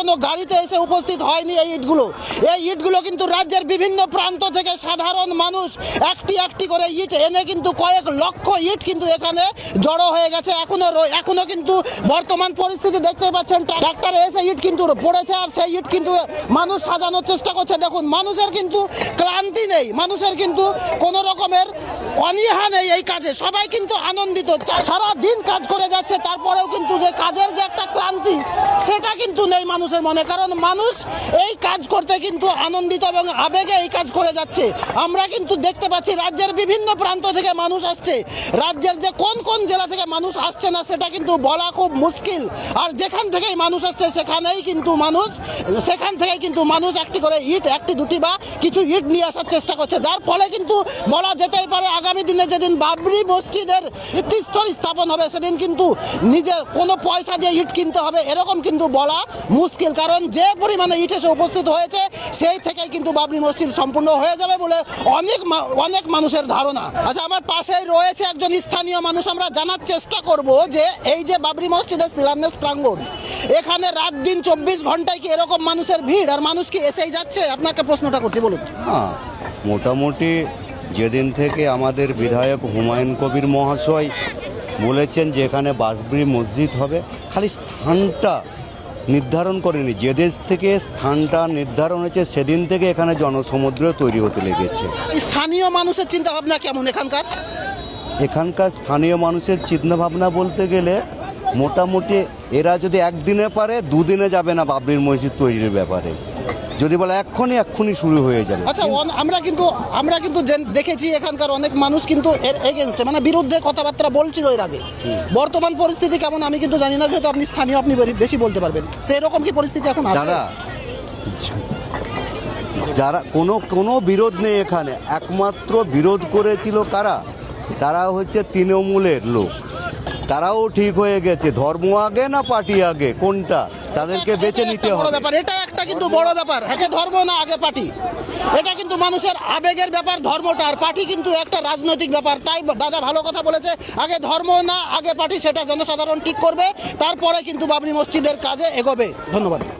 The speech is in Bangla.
কোনো গাড়িতে এসে উপস্থিত হয়নি এই ইটগুলো কিন্তু রাজ্যের বিভিন্ন প্রান্ত থেকে সাধারণ মানুষ একটি একটি করে ইট এনে কিন্তু কয়েক লক্ষ ইট কিন্তু এখানে জড়ো হয়ে গেছে। এখনো কিন্তু বর্তমান পরিস্থিতি দেখতে পাচ্ছেন, ট্রাক্টরে এসে ইট কিন্তু পড়েছে আর সেই ইট কিন্তু মানুষ সাজানোর চেষ্টা করছে। দেখুন, মানুষের কিন্তু ক্লান্তি নেই, মানুষের কিন্তু কোনো রকমের অনীহা নেই এই কাজে, সবাই কিন্তু আনন্দিত। সারা দিন কাজ করে যাচ্ছে, তারপরেও কিন্তু যে কাজের যে একটা ক্লান্তি সেটা কিন্তু নেই মানুষের মনে, কারণ মানুষ এই কাজ করতে কিন্তু আনন্দিত এবং আবেগে এই কাজ করে যাচ্ছে। আমরা কিন্তু দেখতে পাচ্ছি রাজ্যের বিভিন্ন প্রান্ত থেকে মানুষ আসছে, রাজ্যের যে কোন কোন জেলা থেকে মানুষ আসছে না সেটা কিন্তু বলা খুব মুশকিল। আর যেখান থেকেই মানুষ আসছে সেখান থেকেই কিন্তু মানুষ একটি করে ইট, একটি দুটি বা কিছু ইট নিয়ে আসার চেষ্টা করছে, যার ফলে কিন্তু বলা যেতেই পারে আগামী দিনে যেদিন বাবরি মসজিদের ভিত্তিস্তর স্থাপন হবে সেদিন কিন্তু নিজের কোনো পয়সা দিয়ে ইট কিনতে হবে এরকম কিন্তু বলা মুশকিল, কারণ যে পরিমাণে ইট এসে উপস্থিত হয়েছে সেই থেকেই কিন্তু বাবরি মসজিদ সম্পূর্ণ হয়ে যাবে বলে অনেক মানুষের ধারণা। আচ্ছা, আমার পাশেই রয়েছে একজন স্থানীয় মানুষ, আমরা জানার চেষ্টা করব যে এই যে বাবরি মসজিদের শিলান্যাস প্রাঙ্গণ, এখানে রাত দিন 24 ঘন্টায় কি এরকম মানুষের ভিড় আর মানুষ কি এসেই যাচ্ছে? আপনাকে প্রশ্নটা করছি, বলুন। হ্যাঁ, মোটামুটি যেদিন থেকে আমাদের বিধায়ক হুমায়ুন কবির মহাশয় বলেছেন যে এখানে বাবরি মসজিদ হবে, খালি স্থানটা নির্ধারণ করেনি, যে দেশ থেকে স্থানটা নির্ধারণ হয়েছে সেদিন থেকে এখানে জনসমুদ্র তৈরি হতে লেগেছে। স্থানীয় মানুষের চিন্তা ভাবনা কেমন এখানকার স্থানীয় মানুষের চিন্তাভাবনা বলতে গেলে মোটামুটি এরা যদি একদিনে পারে দুদিনে যাবে না বাবরির মসজিদ তৈরির ব্যাপারে, যদি বলে এক্ষুনি শুরু হয়ে যাবে। আচ্ছা, আমরা কিন্তু দেখেছি এখানকার অনেক মানুষ কিন্তু এর এগেনস্টে, মানে বিরুদ্ধে কথাবার্তা বলছিল এর আগে। বর্তমান পরিস্থিতি কেমন আমি কিন্তু জানি না, যেহেতু আপনি স্থানীয়, আপনি বেশি বলতে পারবেন। সেরকম কি পরিস্থিতি এখন আছে? দাদা, যারা কোনো বিরোধ নেই এখানে, একমাত্র বিরোধ করেছিল কারা? তারা হচ্ছে তৃণমূলের লোক, তারাও ঠিক হয়ে গেছে। ধর্ম আগে না পার্টি আগে, কোনটা তাদেরকে বেছে নিতে হবে। এটা একটা কিন্তু বড় ব্যাপার, আগে ধর্ম না আগে পার্টি, এটা কিন্তু মানুষের আবেগের ব্যাপার ধর্মটা, আর পার্টি কিন্তু একটা রাজনৈতিক ব্যাপার। তাই দাদা ভালো কথা বলেছে, আগে ধর্ম না আগে পার্টি, সেটা জনসাধারণ ঠিক করবে, তারপরে কিন্তু বাবরি মসজিদের কাজে এগোবে। ধন্যবাদ।